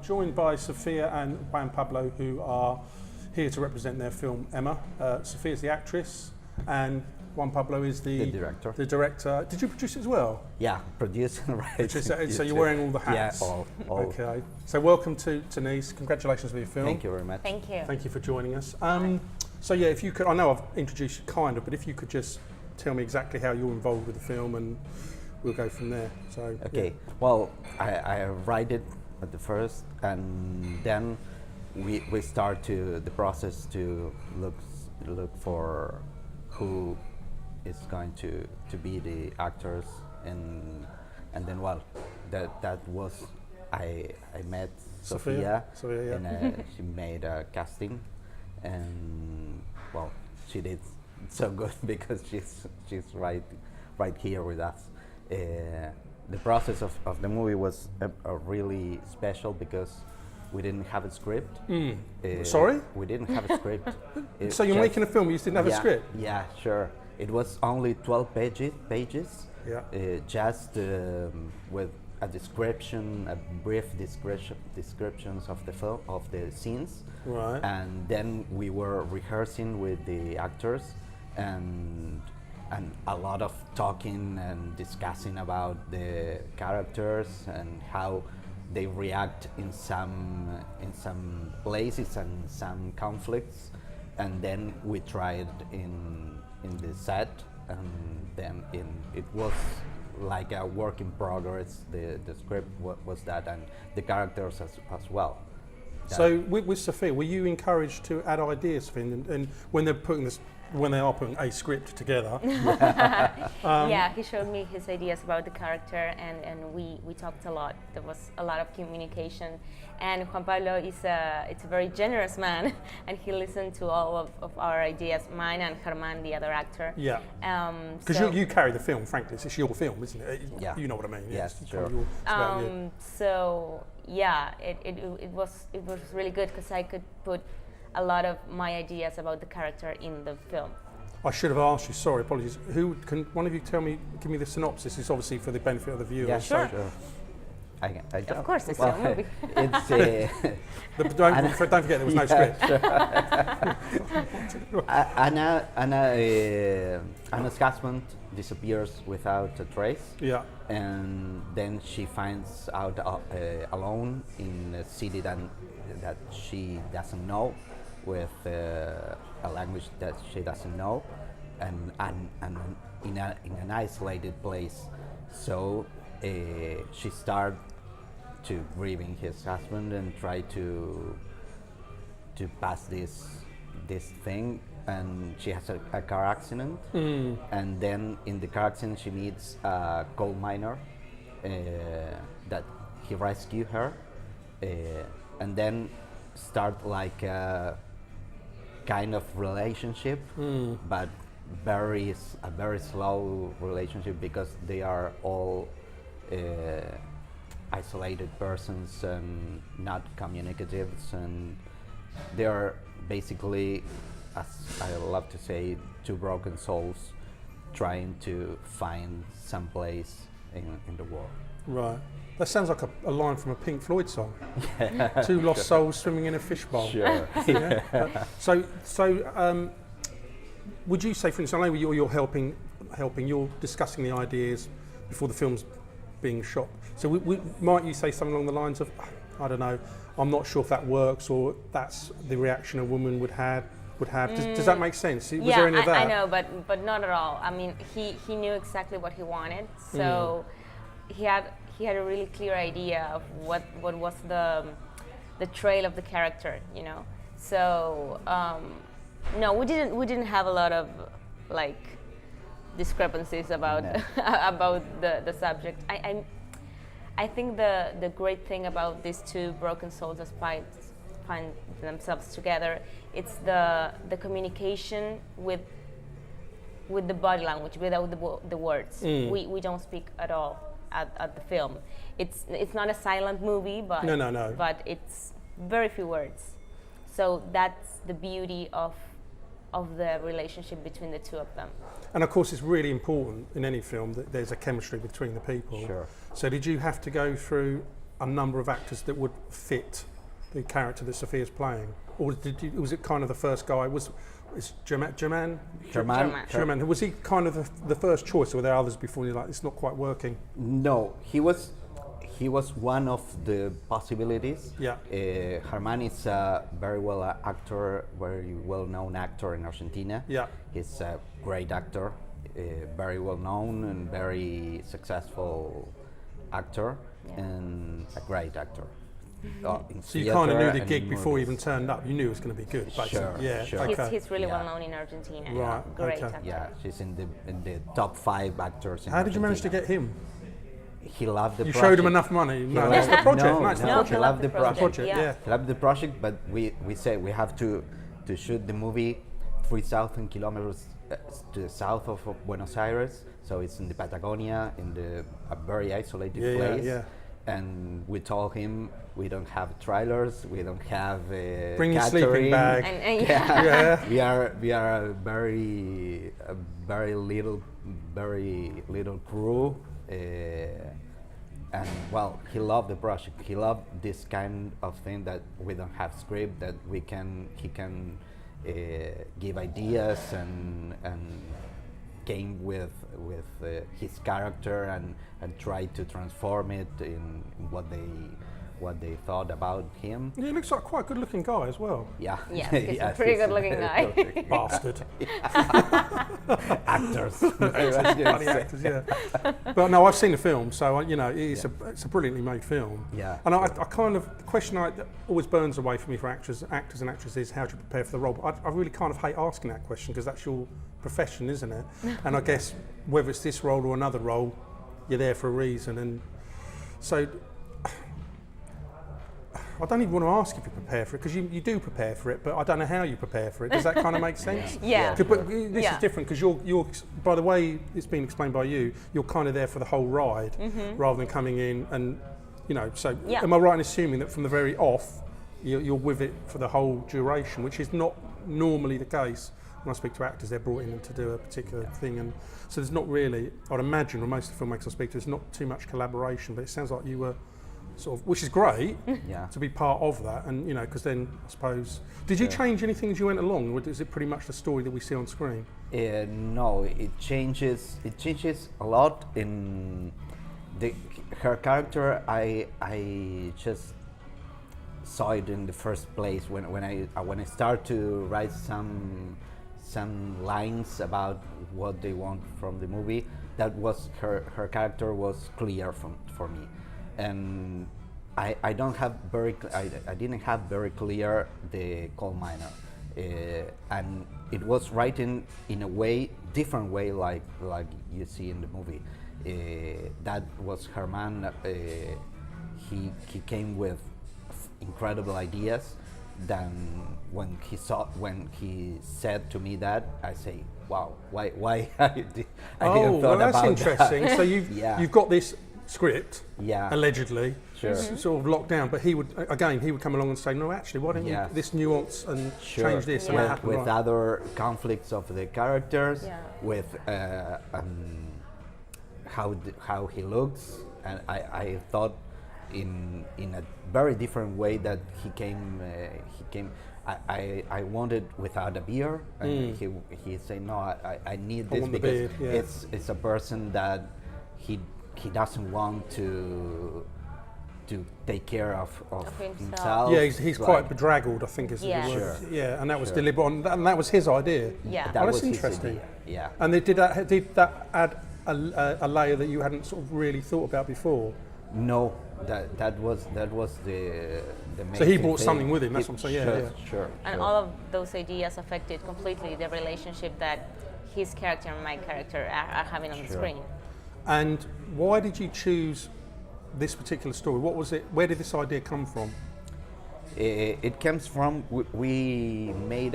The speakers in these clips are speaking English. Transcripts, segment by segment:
joined by Sophia and Juan Pablo, who are here to represent their film Emma. Sophia's the actress, and Juan Pablo is the director. The director. Did you produce it as well? Yeah, produce and write. So you're wearing all the hats. Yeah, all. Okay. So welcome to Nice. Congratulations for your film. Thank you very much. Thank you. Thank you for joining us. So yeah, if you could, I know I've introduced you kind of, but if you could just tell me exactly how you're involved with the film, and we'll go from there. So okay. Yeah. Well, I write it at the first, and then we start the process to look for who is going to be the actors, and then that was I met Sophia yeah. and she made a casting, and well, she did so good because she's right here with us. The process of the movie was a really special because we didn't have a script. Sorry? We didn't have a script. So you're making a film, you just didn't have a script? Yeah, sure. It was only 12 pages. Yeah. Just with a description, a brief descriptions of the film, of the scenes. Right. And then we were rehearsing with the actors, and a lot of talking and discussing about the characters and how they react in some places and some conflicts, and then we tried in the set, and then it was like a work in progress. The script was that, and the characters as well. So with Sophia, were you encouraged to add ideas, Finn, and when they're putting this, when they are putting a script together? Yeah, he showed me his ideas about the character, and we talked a lot. There was a lot of communication, and Juan Pablo is a very generous man, and he listened to all of our ideas, mine and Germán, the other actor. Yeah. Because you carry the film, frankly. It's your film, isn't it? Yeah. You know what I mean? Yes, it's sure. it's about you. So yeah, it was really good because I could put a lot of my ideas about the character in the film. I should have asked you, sorry, apologies. Who can one of you give me the synopsis? It's obviously for the benefit of the viewers. Yeah, sure. So, Of course, it's a movie. It's don't forget there was no script. Anna's husband disappears without a trace. Yeah. And then she finds out alone in a city that she doesn't know, with a language that she doesn't know, and in an isolated place. So she starts to grieving his husband and try to pass this thing, and she has a car accident, and then in the car accident she meets a coal miner that he rescue her, and then start like a kind of relationship, but a very slow relationship because they are all isolated persons and not communicatives, and they are basically, as I love to say, two broken souls trying to find some place in the world. Right. That sounds like a line from a Pink Floyd song. Two lost souls swimming in a fishbowl. Sure. Yeah. So would you say, for instance, I know you're helping, you're discussing the ideas before the film's being shot. So might you say something along the lines of, I don't know, I'm not sure if that works, or that's the reaction a woman would have. Does that make sense? Was there any of that? I know, but not at all. I mean, he knew exactly what he wanted, so he had a really clear idea of what was the trail of the character, you know. So no, we didn't have a lot of like discrepancies about about the subject. I think the great thing about these two broken souls that find themselves together, it's the communication with the body language, without the words. We don't speak at all at the film. It's not a silent movie, but no. But it's very few words. So that's the beauty of the relationship between the two of them. And of course, it's really important in any film that there's a chemistry between the people. Sure. So did you have to go through a number of actors that would fit the character that Sophia's playing, or was it kind of the first guy? Was German? Was he kind of the first choice, or were there others before you're like, it's not quite working? No, he was one of the possibilities. Yeah. Germán is a very very well-known actor in Argentina. Yeah. He's a great actor, very well-known and very successful actor, and a great actor. So you kind of knew the gig before you even turned up. You knew it was going to be good, basically. Sure, yeah. sure. Okay. He's really well known in Argentina. Right, Great okay. actor. Yeah, she's in the top 5 actors in How did you manage to Argentina. get him? He loved the You project. showed him enough money? No, that's the project. No, it's the no, project. he loved the project. Yeah. He loved the project, but we said we have to shoot the movie 3,000 kilometers to the south of Buenos Aires, so it's in the Patagonia, in a very isolated place. Yeah. And we told him we don't have trailers, we don't have Bring your catering. sleeping bag. And Yeah. We are a very little crew, and well, he loved the project. He loved this kind of thing that we don't have script, that he can give ideas and came with his character and try to transform it in what they thought about him. Yeah, he looks like quite a good-looking guy as well. Yeah. Yes, he's a Yes, pretty he's good-looking guy. perfect. Bastard. Actors. Funny actors, yeah. But no, I've seen the film, so it's a brilliantly made film. Yeah. And I kind of the question that always burns away from me for actors and actresses is how do you prepare for the role? But I really kind of hate asking that question because that's your profession, isn't it? And I guess whether it's this role or another role, you're there for a reason. And so I don't even want to ask if you prepare for it because you do prepare for it, but I don't know how you prepare for it. Does that kind of make sense? Yeah. But this Yeah. is different because you're by the way it's been explained by you, you're kind of there for the whole ride rather than coming in and So Yeah. am I right in assuming that from the very off, you're with it for the whole duration, which is not normally the case. When I speak to actors, they're brought in to do a particular thing, and so there's not really. I'd imagine, or most of the filmmakers I speak to, there's not too much collaboration. But it sounds like you were sort of, which is great, Yeah. to be part of that, and because then I suppose, did you change anything as you went along, or is it pretty much the story that we see on screen? No, it changes. It changes a lot in her character. I just saw it in the first place when I start to write some lines about what they want from the movie. That was her character was clear for me, and I don't have I didn't have very clear the coal miner, and it was written in a different way like you see in the movie. That was Germán. He came with incredible ideas. Then when he said to me that, I say, wow, why I didn't thought that's about interesting. that. So Yeah. you've got this script, Yeah. allegedly, Sure. sort of locked down, but he would come along and say, no, actually, why don't you Yes. this nuance and Sure. change this and Yeah. that happened with right. other conflicts of the characters, Yeah. with how he looks, and I thought in a very different way that he came. I wanted without a beard, and he said no. I need this want the because beard, yeah. it's a person that he doesn't want to take care of himself. Yeah, he's Like, quite bedraggled, I think is the Yeah. word. Sure. Yeah, and that was Sure. deliberate, and that was his idea. Yeah. That Oh, was that's his interesting. idea, yeah. And did that add a layer that you hadn't sort of really thought about before? No, that was the main. So he thing. brought something with him, that's what I'm saying, yeah, Sure, yeah. sure. And sure. all of those ideas affected completely the relationship that his character and my character are having on the Sure. screen. And why did you choose this particular story? What was it? Where did this idea come from? It comes from we made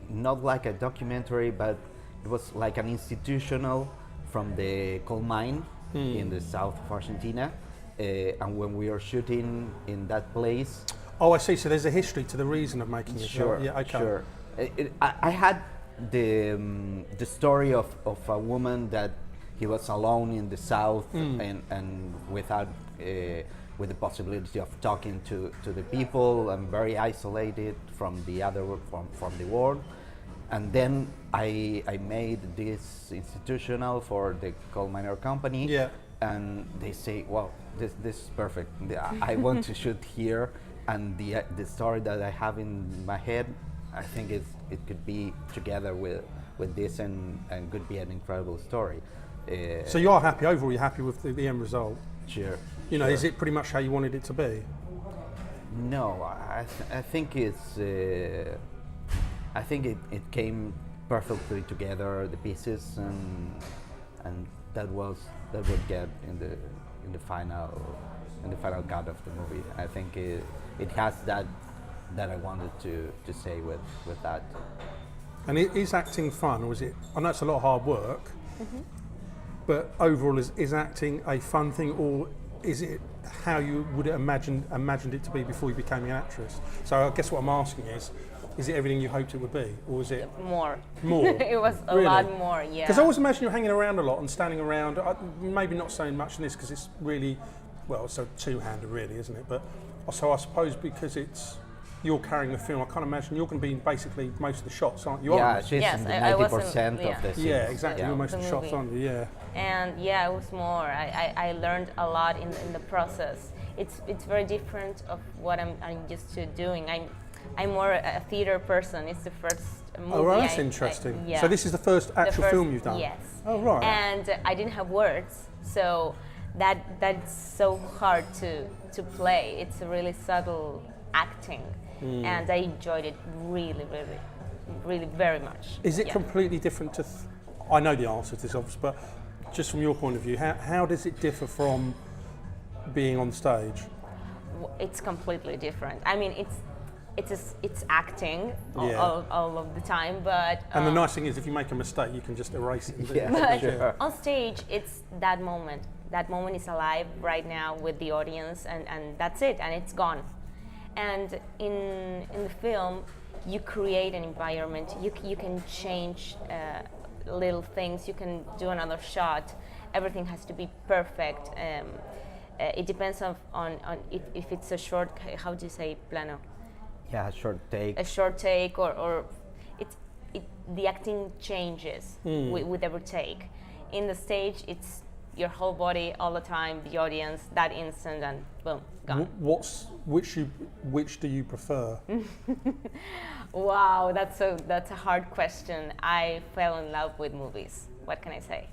not like a documentary, but it was like an institutional from the coal mine in the south of Argentina, and when we were shooting in that place. Oh, I see. So there's a history to the reason of making it. Sure, Yeah. Okay. sure. I had the story of a woman that he was alone in the south and without with the possibility of talking to the people. I'm very isolated from the other from the world. And then I made this institutional for the coal miner company. Yeah. And they say, well, this is perfect. I want to shoot here, and the story that I have in my head, I think it could be together with this and could be an incredible story. So you are happy overall? You're happy with the end result? Sure. You know, sure. is it pretty much how you wanted it to be? No, I think it's. I think it came perfectly together, the pieces, and that would get in the final cut of the movie. I think it has that I wanted to say with that. And is acting fun, or is it? I know it's a lot of hard work, but overall, is acting a fun thing, or is it how you would have imagined it to be before you became an actress? So I guess what I'm asking is it everything you hoped it would be, or is it More? more? It was a Really? lot more, yeah. Because I always imagine you're hanging around a lot and standing around. Maybe not saying much in this because it's really, well, it's a two-hander, really, isn't it? But so I suppose because you're carrying the film, I can't imagine you're going to be in basically most of the shots, aren't you? Yeah, Aren't she's Yes, in I the wasn't- 90% yeah. of the scenes. you? Yeah, exactly. Yeah. You're most of the The shots, movie. aren't you? Yeah. And yeah, it was more. I learned a lot in the process. It's very different of what I'm used to doing. I'm more a theater person. It's the first movie. Oh, right, that's interesting. yeah. So this is the first The actual first- film you've done? Yes. Oh, right. And I didn't have words, so that's so hard to play. It's a really subtle acting, and I enjoyed it really, really, really very much. Is it Yeah. completely different to? I know the answer to this, obviously, but just from your point of view, how does it differ from being on stage? It's completely different. I mean, it's acting Yeah. all of the time, but And the nice thing is, if you make a mistake, you can just erase it. Yeah, But sure. on stage, it's that moment. That moment is alive right now with the audience, and that's it, and it's gone. And in the film, you create an environment. You can change little things. You can do another shot. Everything has to be perfect. It depends on if it's a short. How do you say plano? Yeah, short take. A short take, or the acting changes with every take. In the stage, it's your whole body all the time, the audience, that instant, and boom, gone. Which do you prefer? Wow, that's a hard question. I fell in love with movies. What can I say?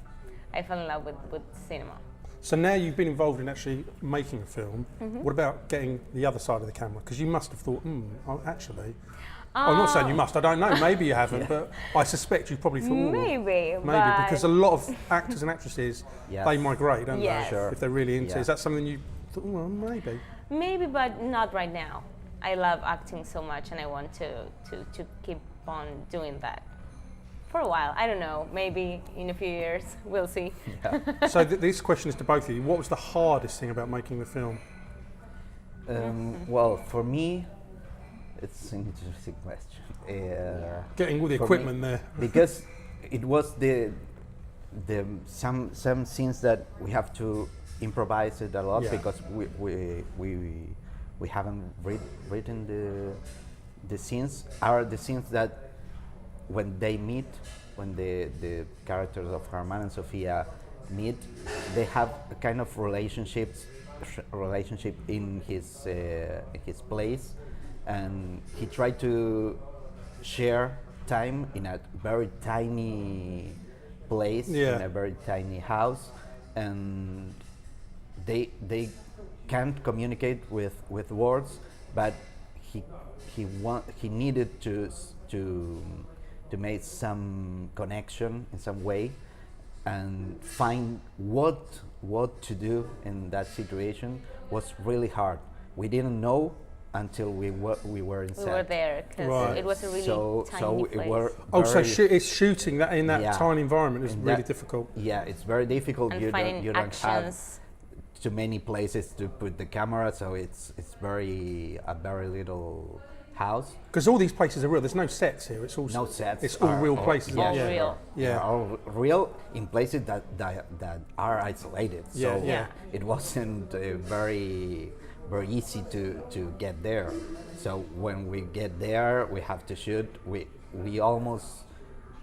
I fell in love with cinema. So now you've been involved in actually making a film. Mm-hmm. What about getting the other side of the camera? Because you must have thought, actually. I'm not saying you must. I don't know. Maybe you haven't, but I suspect you probably thought. Maybe, Maybe because a lot of actors and actresses Yes. they migrate, don't Yes. they? Sure. If they're really into. Yeah. Is that something you thought? Well, maybe. Maybe, but not right now. I love acting so much, and I want to keep on doing that for a while. I don't know. Maybe in a few years, we'll see. So this question is to both of you. What was the hardest thing about making the film? Well, for me, it's an interesting question. Getting all the For equipment me, there. because it was the some scenes that we have to improvise it a lot Yeah. because we haven't written the scenes are the scenes that when they meet, when the characters of Herman and Sofia meet, they have a kind of relationship in his place, and he tried to share time in a very tiny place, Yeah. in a very tiny house, and they can't communicate with words, but he needed to make some connection in some way and find what to do in that situation was really hard. We didn't know until we were in We set. were there because Right. it was a really so tiny place. it were Oh, so very- it's shooting that in that Yeah. tiny environment is In really that- difficult. Yeah, it's very difficult. And You finding don't have actions. too many places to put the camera, so it's a very little house. Because all these places are real. There's no sets here. It's all No sets. It's all real places. All yeah. real. Yeah. They're all real in places that are isolated. Yeah, So yeah. it wasn't very easy to get there. So when we get there, we have to shoot. We almost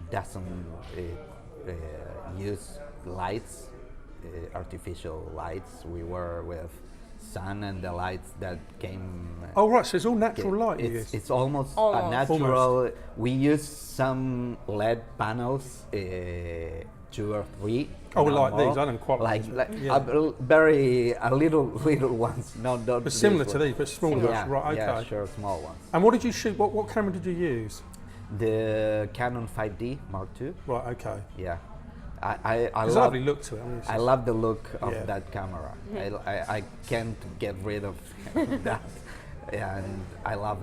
doesn't use lights, artificial lights. We were with sun and the lights that came. Oh right, so it's all natural light. you use. It's almost a Almost. natural. We use some LED panels, 2 or 3. Oh, not like more. these? I don't quite like these. like Yeah. a little ones. Not But similar this to one. these, but smaller. Similar. Yeah, Right. Okay. yeah, sure, small ones. And what did you shoot? What camera did you use? The Canon 5D Mark II. Right. Okay. Yeah, I There's a love. lovely look to it. I mean, it's I just- love the look of Yeah. that camera. I can't get rid of that, and I love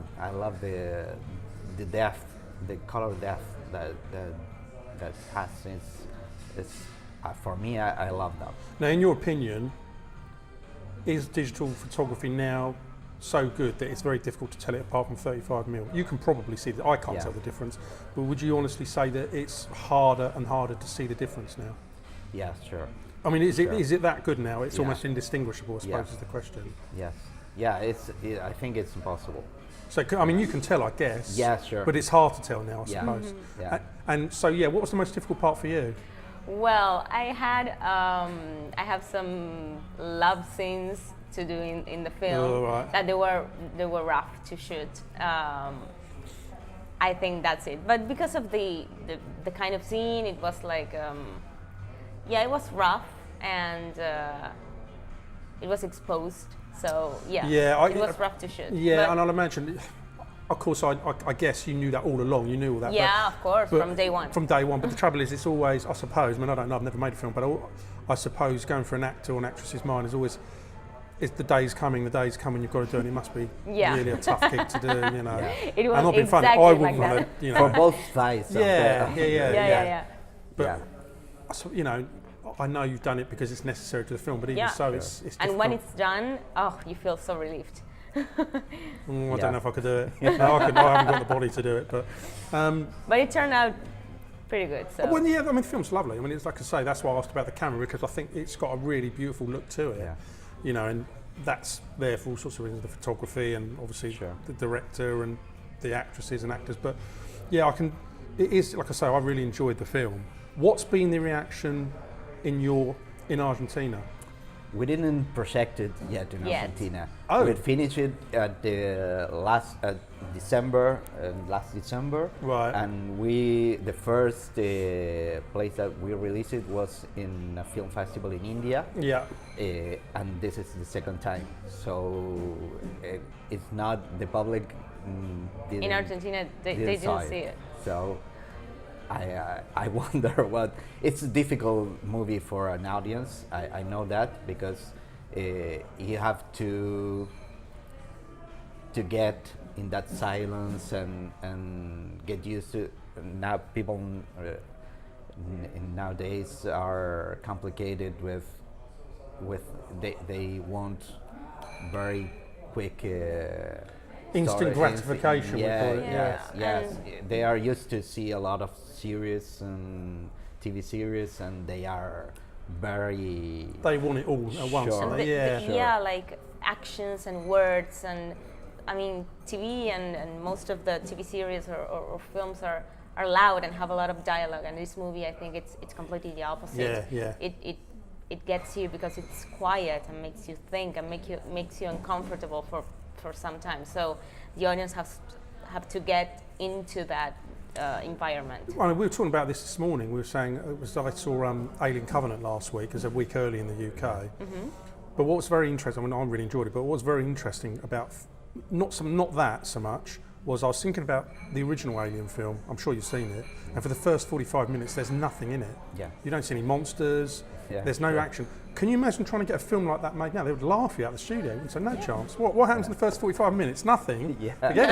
the depth, the color depth that has. It's for me. I love that. Now, in your opinion, is digital photography now so good that it's very difficult to tell it apart from 35mm? You can probably see that. I can't Yeah. tell the difference, but would you honestly say that it's harder and harder to see the difference now? Yeah, sure. I mean, Sure. is it that good now? It's Yeah. almost indistinguishable, I suppose, Yeah. is the question. Yes. Yeah. I think it's impossible. So, I mean, you can tell, I guess. Yeah, sure. But it's hard to tell now, I Yeah. suppose. Yeah. And so, yeah, what was the most difficult part for you? Well, I have some love scenes to do in the film Oh, right. that they were rough to shoot. I think that's it. But because of the kind of scene, it was like it was rough and it was exposed. So Yeah, it was rough to shoot. Yeah, But and I'll imagine, of course, I guess you knew that all along. You knew all that. yeah, of course, but from day one. From day one. But the trouble is, it's always, I suppose, I mean, I don't know, I've never made a film, but I suppose going for an actor or an actress's mind is always, it's the day's coming, you've got to do it, and it must be Yeah. really a tough gig to do, you know. Yeah. It was I'm not being funny, exactly I like wouldn't that. want to, you For know. both sides. Yeah, of the, Yeah. But, Yeah. so, you know, I know you've done it because it's necessary to the film, but even Yeah. so, Sure. it's And difficult. when it's done, you feel so relieved. I Yeah. don't know if I could do it. No, I haven't got the body to do it, but... But it turned out pretty good. So Well, yeah, I mean, the film's lovely. I mean, it's like I say, that's why I asked about the camera, because I think it's got a really beautiful look to it. Yeah. You know, and that's there for all sorts of reasons, the photography and obviously Sure. the director and the actresses and actors. But yeah, it is, like I say, I really enjoyed the film. What's been the reaction in Argentina? We didn't project it yet in Yet. Argentina. Oh. We finished it at the last December, Right. And the first place that we released it was in a film festival in India, Yeah. and this is the second time. So it's not the public. in Argentina, they didn't saw see it. So I wonder what. It's a difficult movie for an audience. I know that because you have to get in that silence and get used to. Now people nowadays are complicated with they want very quick. Instant gratification, we Yeah, call it, yes, yeah. yes. They are used to see a lot of series and TV series, and they are very. They want it all at once. Sure. don't The- they? Yeah. the- yeah, like actions and words, and I mean TV and most of the TV series or films are loud and have a lot of dialogue. And this movie, I think it's completely the opposite. Yeah. It gets you because it's quiet and makes you think and makes you uncomfortable for some time. So the audience have to get into that environment. I mean, we were talking about this morning. We were saying I saw Alien Covenant last week, as a week early in the UK. Mm-hmm. But what was very interesting, I mean, I really enjoyed it, but what was very interesting about, not that so much, was I was thinking about the original Alien film. I'm sure you've seen it. And for the first 45 minutes, there's nothing in it. Yeah. You don't see any monsters. Yeah, There's no sure. action. Can you imagine trying to get a film like that made now? They would laugh you out of the studio and say, no chance. What happens in the first 45 minutes? Nothing. Yeah. Forget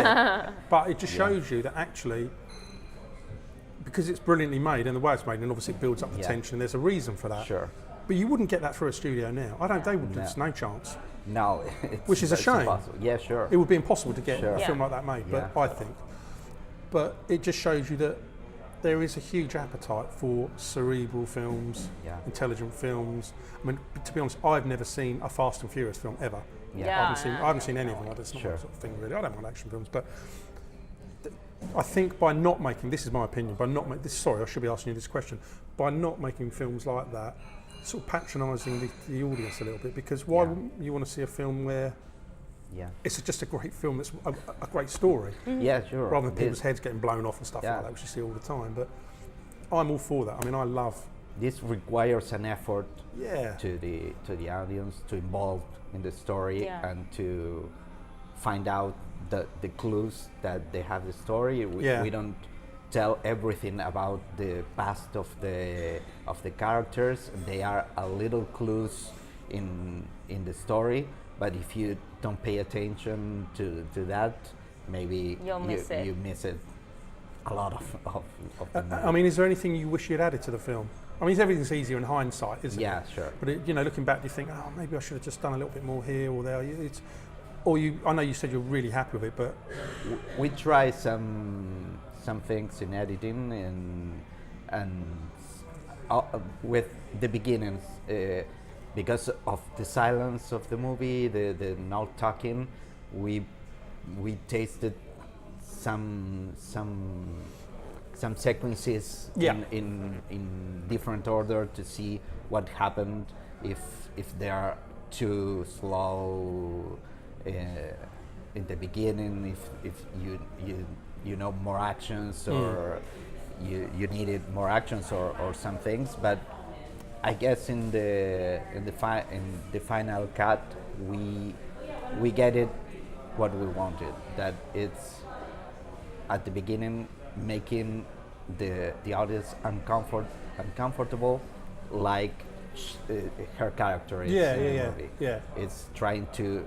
it. But it just shows you that actually, because it's brilliantly made and the way it's made, and obviously it builds up the Yeah. tension, there's a reason for that. Sure. But you wouldn't get that through a studio now. I don't. They would. No. There's no chance. No, Which is a it's shame. impossible. Yeah, sure. It would be impossible to get Sure. a Yeah. film like that made. But Yeah. I think. But it just shows you that there is a huge appetite for cerebral films, Yeah. intelligent films. I mean, to be honest, I've never seen a Fast and Furious film ever. Yeah. I haven't seen any of them. It's not Sure. my sort of thing really. I don't mind action films, but I think by not making, this is my opinion, by not making this. Sorry, I should be asking you this question. By not making films like that, sort of patronising the audience a little bit, because why Yeah. wouldn't you want to see a film where Yeah. it's just a great film that's a great story, Yeah, sure. rather than people's This, heads getting blown off and stuff Yeah. like that, which you see all the time. But I'm all for that. I mean, I love. this requires an effort Yeah. to the audience to involve in the story Yeah. and to find out the clues that they have the story. Yeah. We don't tell everything about the past of the characters. They are a little clues in the story, but if you don't pay attention to that, maybe You'll miss it. you miss it a lot of the movie. I mean, is there anything you wish you'd added to the film? I mean, everything's easier in hindsight, isn't it? Yeah, sure. But it, looking back, do you think, oh, maybe I should have just done a little bit more here or there? It's, or you. I know you said you're really happy with it, but We try some things in editing and with the beginnings because of the silence of the movie, the no talking, we tasted some sequences Yeah. in different order to see what happened if they are too slow in the beginning, if you know more actions or you needed more actions or some things. But I guess in the final cut we get it what we wanted, that it's at the beginning making the audience uncomfortable, like her character is Yeah, in yeah, the yeah, movie. yeah. It's trying to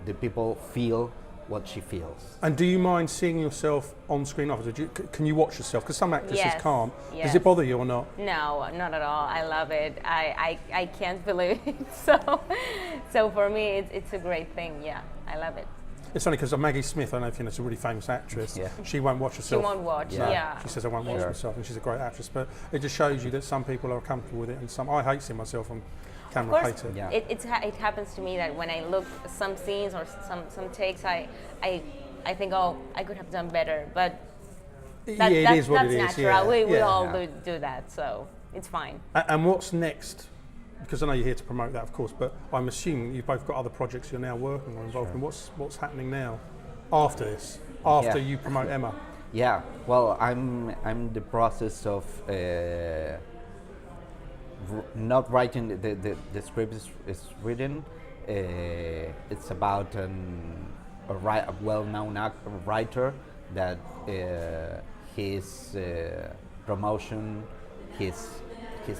the people feel what she feels. And do you mind seeing yourself on screen afterwards? Can you watch yourself? Because some actresses Yes, can't. Does yes. it bother you or not? No, not at all. I love it. I can't believe it. So for me, it's a great thing. Yeah, I love it. It's only because Maggie Smith, I don't know if you know, she's a really famous actress. Yeah. She won't watch She herself. won't watch. Yeah. Yeah. She says, I won't watch Sure. myself, and she's a great actress. But it just shows you that some people are comfortable with it, and some. I hate seeing myself on Of camera. course, Hate it. Yeah. it happens to me that when I look at some scenes or some takes, I think, oh, I could have done better. But Yeah, it is what that's it is. natural. Yeah. We yeah. all Yeah. do that, so it's fine. And what's next? Because I know you're here to promote that, of course, but I'm assuming you've both got other projects you're now working or involved in. What's happening now after this? After Yeah. you promote Emma? Yeah, well, I'm in the process of not writing the script is written. It's about a well-known writer that his promotion, his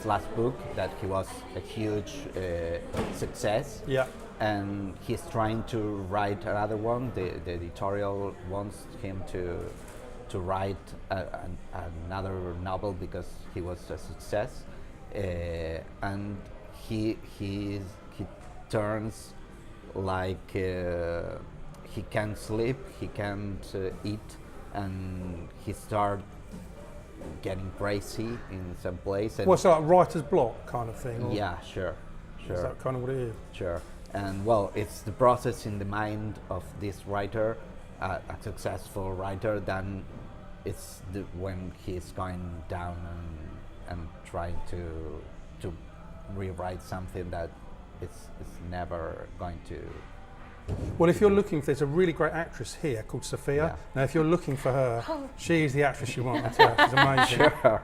last book, that he was a huge success. Yeah. And he's trying to write another one. The editorial wants him to write another novel because he was a success, and he turns like he can't sleep, he can't eat, and he starts getting crazy in some place. And What's that, writer's block kind of thing? Or yeah, sure. Is that kind of what it is? Sure. And well, it's the process in the mind of this writer, a successful writer, then it's when he's going down and trying to rewrite something that it's never going to. Well, if you're looking, there's a really great actress here called Sophia. Yeah. Now, if you're looking for her, she's the actress you want. I tell you, she's amazing. Sure.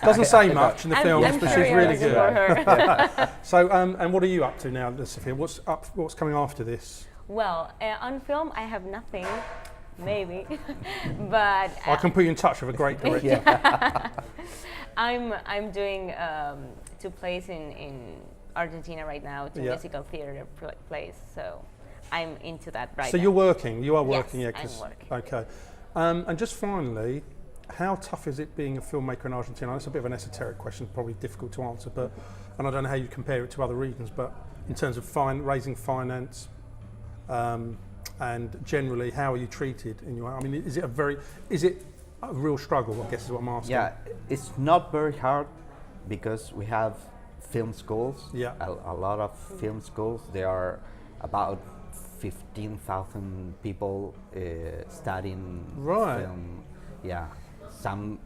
Doesn't say much in the films, I'm but very she's really honest good. for her. So, and what are you up to now, Sophia? What's coming after this? Well, on film, I have nothing, maybe, but I can put you in touch with a great director. I'm doing 2 plays in Argentina right now, 2 Yeah. musical theater plays, so I'm into that right So now. you are working, Yes, yeah. I'm working. Okay. And just finally, how tough is it being a filmmaker in Argentina? That's a bit of an esoteric question, probably difficult to answer, but and I don't know how you compare it to other regions, but in terms of raising finance, and generally, how are you treated in your? I mean, is it a real struggle? I guess is what I'm asking. Yeah, it's not very hard because we have film schools. Yeah. A lot of film schools. There are about 15,000 people studying Right. film. Yeah, some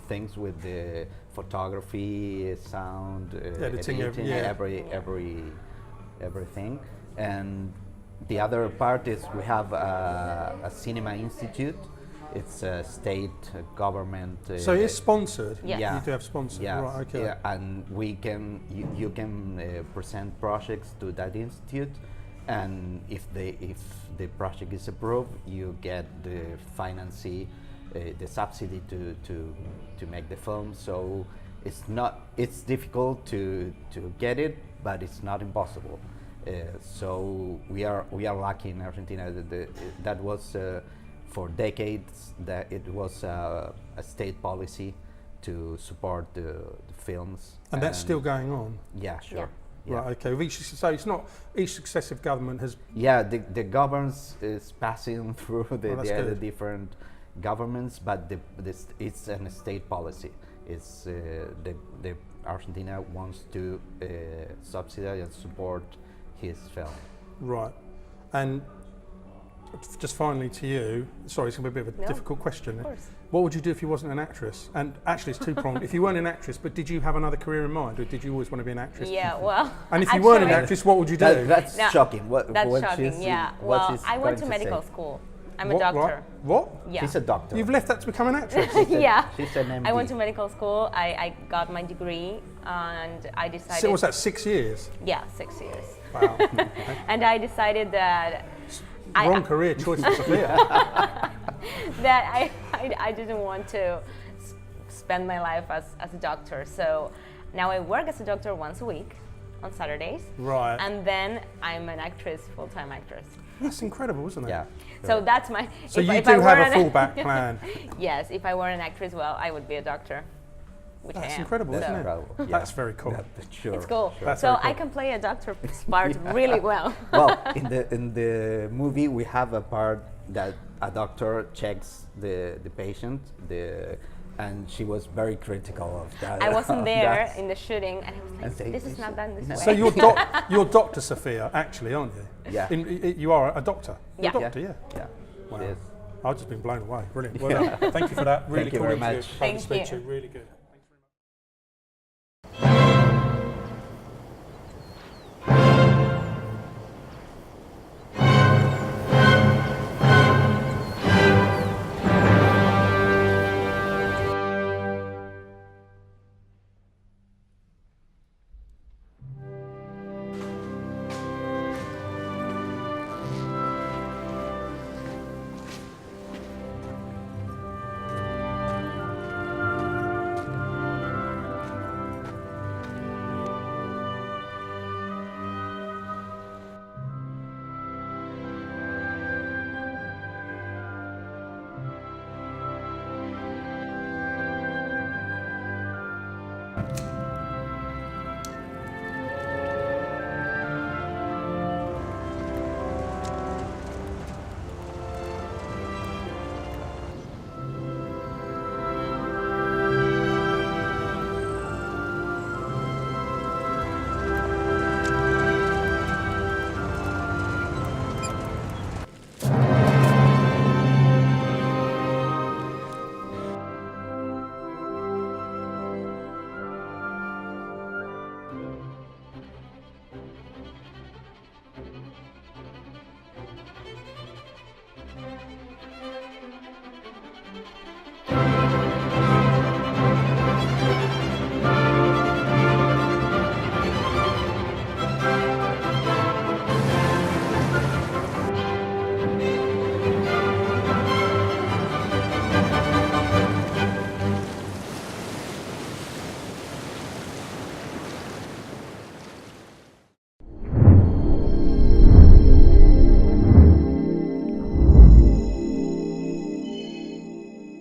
things with the photography, sound, Editing, everything, and the other part is we have a cinema institute. It's a state government. So it's sponsored. Yes. Yeah. You do have sponsors. Yeah, Right. Okay. yeah, and you can present projects to that institute, and if the project is approved, you get the financing, the subsidy to make the film. So it's difficult to get it, but it's not impossible. So we are lucky in Argentina. That was for decades that it was a state policy to support the films. And that's still going on. Yeah, sure. Yeah. Yeah. Right. Okay. So it's not each successive government has. Yeah, the governments is passing through the that's other good. different governments, but it's a state policy. It's the Argentina wants to subsidize and support his film. Right. And just finally to you, sorry, it's going to be a bit of a No, difficult question. Of course. What would you do if you wasn't an actress? And actually, it's two-pronged. If you weren't an actress, but did you have another career in mind, or did you always want to be an actress? Yeah, well. And if you weren't an actually- actress, what would you do? That's No, shocking. That's what shocking, she's- yeah. what Well, she's I went to going medical say. school. I'm What, a doctor. right? What? Yeah. She's a doctor. You've left that to become an actress? Yeah. She's an MD. I went to medical school. I got my degree, and I decided. So was that 6 years? Yeah, 6 years. Wow. And I decided that Wrong career choice for Sophia. I didn't want to spend my life as a doctor. So now I work as a doctor once a week on Saturdays. Right. And then I'm an actress, full-time actress. That's incredible, isn't it? Yeah. So that's my. So if you if do I were have a an- fallback plan. Yes, if I were an actress, well, I would be a doctor, which I That's am. incredible, That's isn't it? incredible. Yeah. That's very cool. Sure. It's cool. That's So very cool. I can play a doctor part really well. Well, in the movie we have a part that a doctor checks the patient, and she was very critical of that. I wasn't of there that. in the shooting, and I was And like, say, "This is not done this way." So you're Dr. Sophia, actually, aren't you? Yeah. You are a doctor. You're Yeah. a doctor, yeah. Yeah. Wow. Yes. I've just been blown away. Brilliant. Well done. Thank you for that. Really Thank you cool very interview. much. Lovely Thank to speak you. to you. Really good.